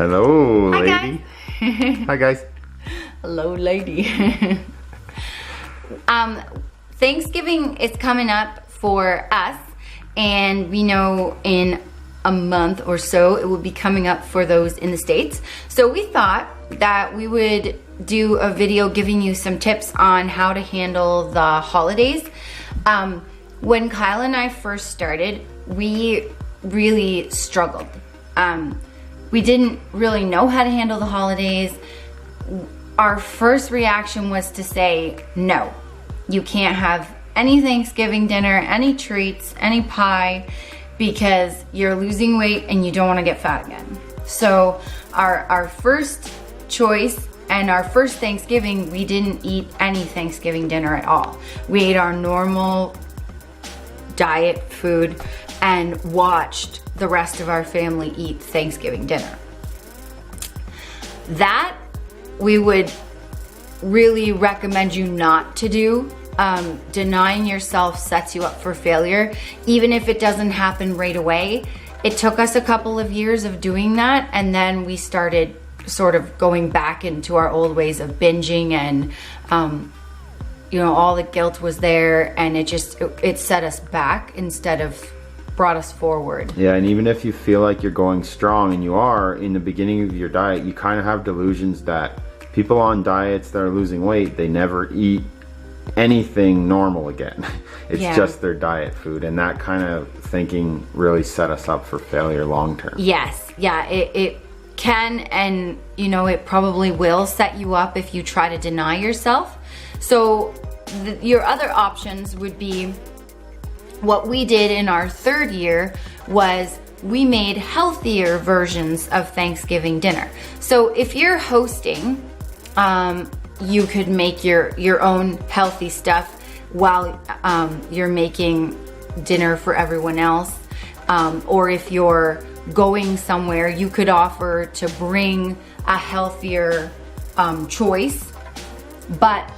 Hello, Hi, lady. Hi, guys. Hello, lady. Thanksgiving is coming up for us, and we know in a month or so it will be coming up for those in the States. So we thought that we would do a video giving you some tips on how to handle the holidays. When Kyle and I first started, we really struggled. We didn't really know how to handle the holidays. Our first reaction was to say, no, you can't have any Thanksgiving dinner, any treats, any pie, because you're losing weight and you don't want to get fat again. So our first choice and our first Thanksgiving, we didn't eat any Thanksgiving dinner at all. We ate our normal diet food and watched the rest of our family eat Thanksgiving dinner. That we would really recommend you not to do. Denying yourself sets you up for failure, even if it doesn't happen right away. It took us a couple of years of doing that, and then we started sort of going back into our old ways of binging, and all the guilt was there, and it set us back instead of brought us forward. Yeah, and even if you feel like you're going strong, and you are in the beginning of your diet, you kind of have delusions that people on diets that are losing weight, they never eat anything normal again. It's just their diet food, and that kind of thinking really set us up for failure long term. Yes, yeah, it can, and it probably will set you up if you try to deny yourself. So your other options would be, what we did in our third year was we made healthier versions of Thanksgiving dinner. So if you're hosting, you could make your own healthy stuff while you're making dinner for everyone else. Or if you're going somewhere, you could offer to bring a healthier choice. But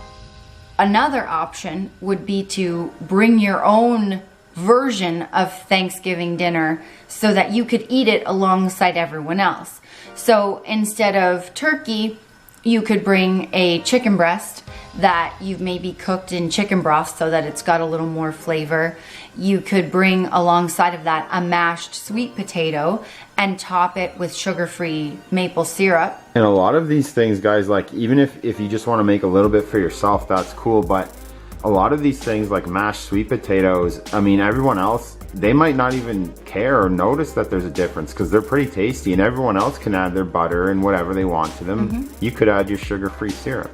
another option would be to bring your own version of Thanksgiving dinner so that you could eat it alongside everyone else. So instead of turkey, you could bring a chicken breast that you've maybe cooked in chicken broth so that it's got a little more flavor. You could bring alongside of that a mashed sweet potato and top it with sugar-free maple syrup. And a lot of these things, guys, like even if you just want to make a little bit for yourself, that's cool. But a lot of these things like mashed sweet potatoes, I mean, everyone else, they might not even care or notice that there's a difference because they're pretty tasty, and everyone else can add their butter and whatever they want to them. Mm-hmm. You could add your sugar-free syrup.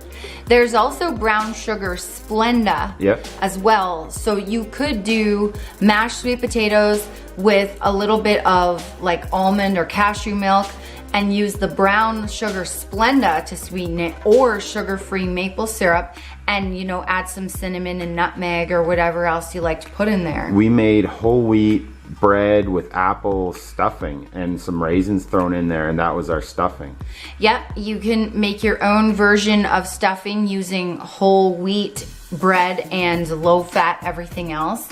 There's also brown sugar Splenda as well. So you could do mashed sweet potatoes with a little bit of like almond or cashew milk and use the brown sugar Splenda to sweeten it, or sugar-free maple syrup, and add some cinnamon and nutmeg or whatever else you like to put in there. We made whole wheat bread with apple stuffing and some raisins thrown in there, and that was our stuffing. Yep, you can make your own version of stuffing using whole wheat bread and low-fat everything else.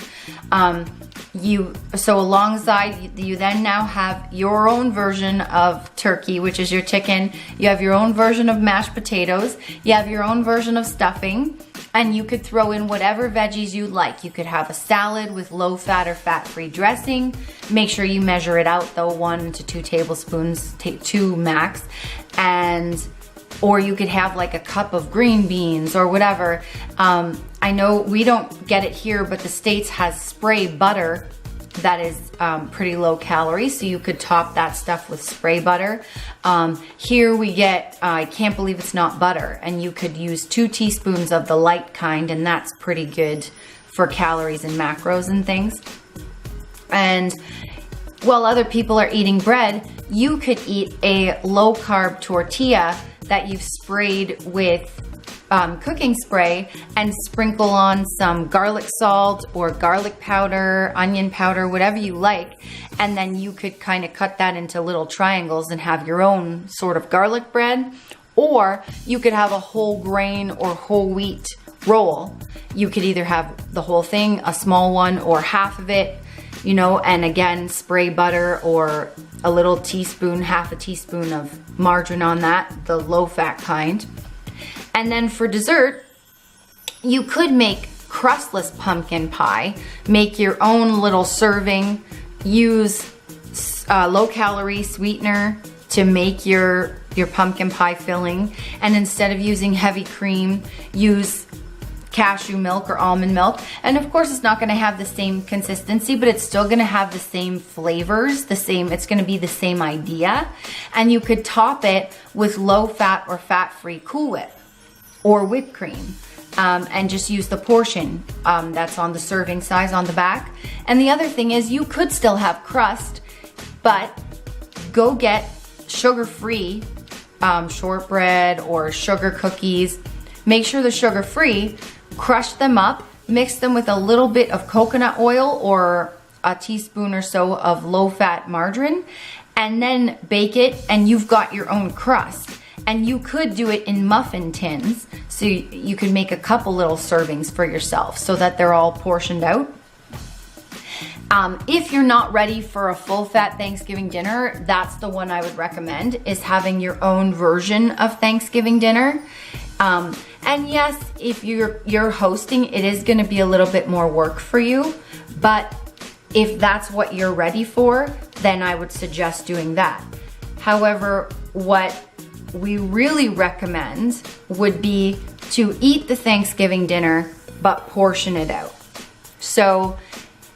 So alongside, you then now have your own version of turkey, which is your chicken. You have your own version of mashed potatoes. You have your own version of stuffing. And you could throw in whatever veggies you like. You could have a salad with low-fat or fat-free dressing. Make sure you measure it out though, 1 to 2 tablespoons, 2 max. Or you could have like a cup of green beans or whatever. I know we don't get it here, but the States has spray butter that is pretty low calorie, so you could top that stuff with spray butter. Here we get, I can't believe it's not butter, and you could use 2 teaspoons of the light kind, and that's pretty good for calories and macros and things. And while other people are eating bread, you could eat a low-carb tortilla that you've sprayed with cooking spray and sprinkle on some garlic salt or garlic powder, onion powder, whatever you like, and then you could kind of cut that into little triangles and have your own sort of garlic bread. Or you could have a whole grain or whole wheat roll. You could either have the whole thing, a small one, or half of it. you know, and again, spray butter or a little teaspoon, half a teaspoon of margarine on that, the low fat kind. And then for dessert, you could make crustless pumpkin pie, make your own little serving, use low calorie sweetener to make your pumpkin pie filling, and instead of using heavy cream, use cashew milk or almond milk. And of course it's not going to have the same consistency, but it's still going to have the same flavors, it's going to be the same idea. And you could top it with low fat or fat-free Cool Whip or whipped cream. And just use the portion that's on the serving size on the back. And the other thing is you could still have crust, but go get sugar-free shortbread or sugar cookies. Make sure they're sugar-free, crush them up, mix them with a little bit of coconut oil or a teaspoon or so of low-fat margarine, and then bake it, and you've got your own crust. And you could do it in muffin tins, so you could make a couple little servings for yourself so that they're all portioned out. If you're not ready for a full-fat Thanksgiving dinner, that's the one I would recommend, is having your own version of Thanksgiving dinner. And yes, if you're hosting, it is going to be a little bit more work for you, but if that's what you're ready for, then I would suggest doing that. However, what we really recommend would be to eat the Thanksgiving dinner, but portion it out. So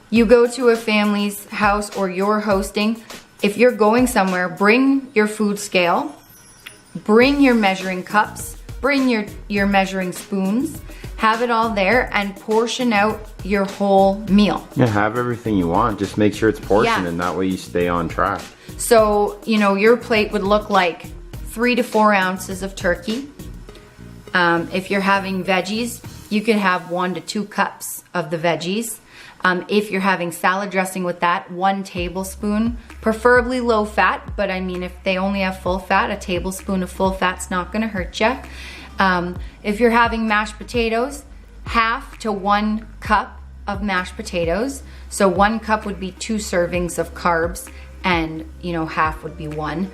you go to a family's house or you're hosting. If you're going somewhere, bring your food scale, bring your measuring cups, bring your measuring spoons, have it all there, and portion out your whole meal. Yeah, have everything you want. Just make sure it's portioned, and that way you stay on track. So, you know, your plate would look like 3 to 4 ounces of turkey. If you're having veggies, you could have 1 to 2 cups of the veggies. If you're having salad dressing with that, 1 tablespoon, preferably low fat, but I mean, if they only have full fat, a tablespoon of full fat's not gonna hurt you. If you're having mashed potatoes, 1/2 to 1 cup of mashed potatoes. So 1 cup would be 2 servings of carbs, and you know, 1/2 would be 1.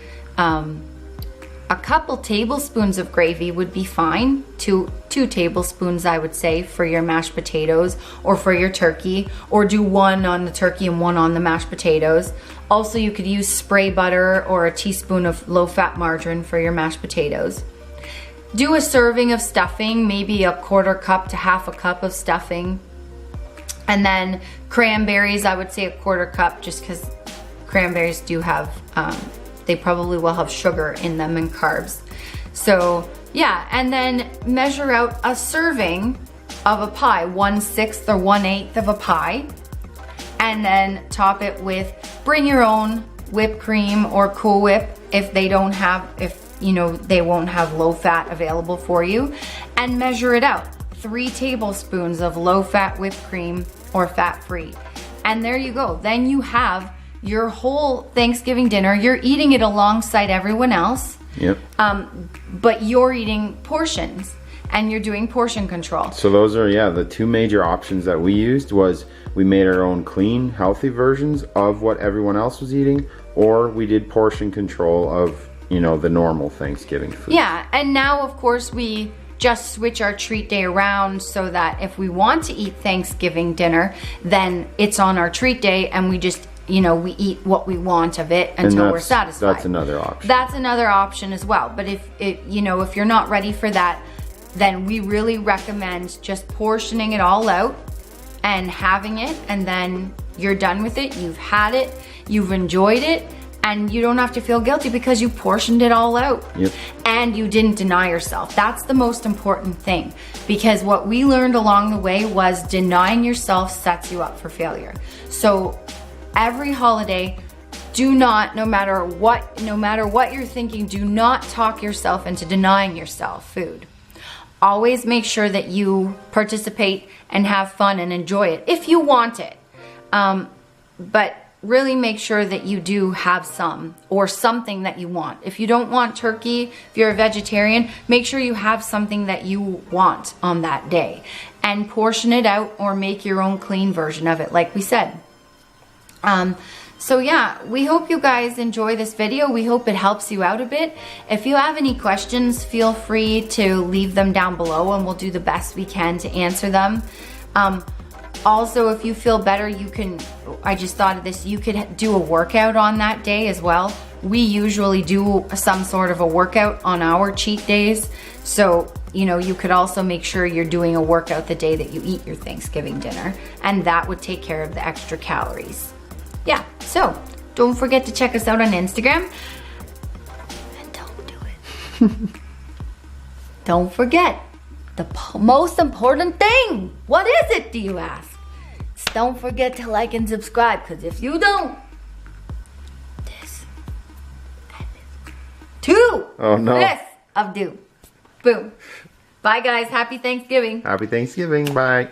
A couple tablespoons of gravy would be fine. 2 tablespoons, I would say, for your mashed potatoes or for your turkey, or do 1 on the turkey and 1 on the mashed potatoes. Also, you could use spray butter or a teaspoon of low-fat margarine for your mashed potatoes. Do a serving of stuffing, maybe a 1/4 cup to 1/2 cup of stuffing. And then cranberries, I would say a 1/4 cup, just because cranberries do have they probably will have sugar in them and carbs. So yeah, and then measure out a serving of a pie, 1/6 or 1/8 of a pie, and then top it with, bring your own whipped cream or Cool Whip if they don't have, if you know, they won't have low fat available for you, and measure it out. 3 tablespoons of low fat whipped cream or fat free. And there you go. Then you have your whole Thanksgiving dinner. You're eating it alongside everyone else. Yep. But you're eating portions and you're doing portion control. So those are, yeah, the 2 major options that we used. Was we made our own clean, healthy versions of what everyone else was eating, or we did portion control of, you know, the normal Thanksgiving food. Yeah, and now of course we just switch our treat day around so that if we want to eat Thanksgiving dinner, then it's on our treat day and we just, you know, we eat what we want of it until we're satisfied. That's another option. That's another option as well. But if you know, if you're not ready for that, then we really recommend just portioning it all out and having it, and then you're done with it. You've had it, you've enjoyed it, and you don't have to feel guilty because you portioned it all out. Yep. And you didn't deny yourself. That's the most important thing, because what we learned along the way was denying yourself sets you up for failure. So every holiday, do not, no matter what you're thinking, do not talk yourself into denying yourself food. Always make sure that you participate and have fun and enjoy it if you want it. But really make sure that you do have some, or something that you want. If you don't want turkey, if you're a vegetarian, make sure you have something that you want on that day, and portion it out or make your own clean version of it, like we said. So yeah, we hope you guys enjoy this video. We hope it helps you out a bit. If you have any questions, feel free to leave them down below and we'll do the best we can to answer them. Also, if you feel better, you can, I just thought of this, you could do a workout on that day as well. We usually do some sort of a workout on our cheat days. So, you know, you could also make sure you're doing a workout the day that you eat your Thanksgiving dinner, and that would take care of the extra calories. Yeah, so don't forget to check us out on Instagram. And don't do it. Don't forget the most important thing. What is it, do you ask? Just don't forget to like and subscribe, because if you don't, this and this. Two. Oh no. This of do. Boom. Bye guys. Happy Thanksgiving. Happy Thanksgiving. Bye.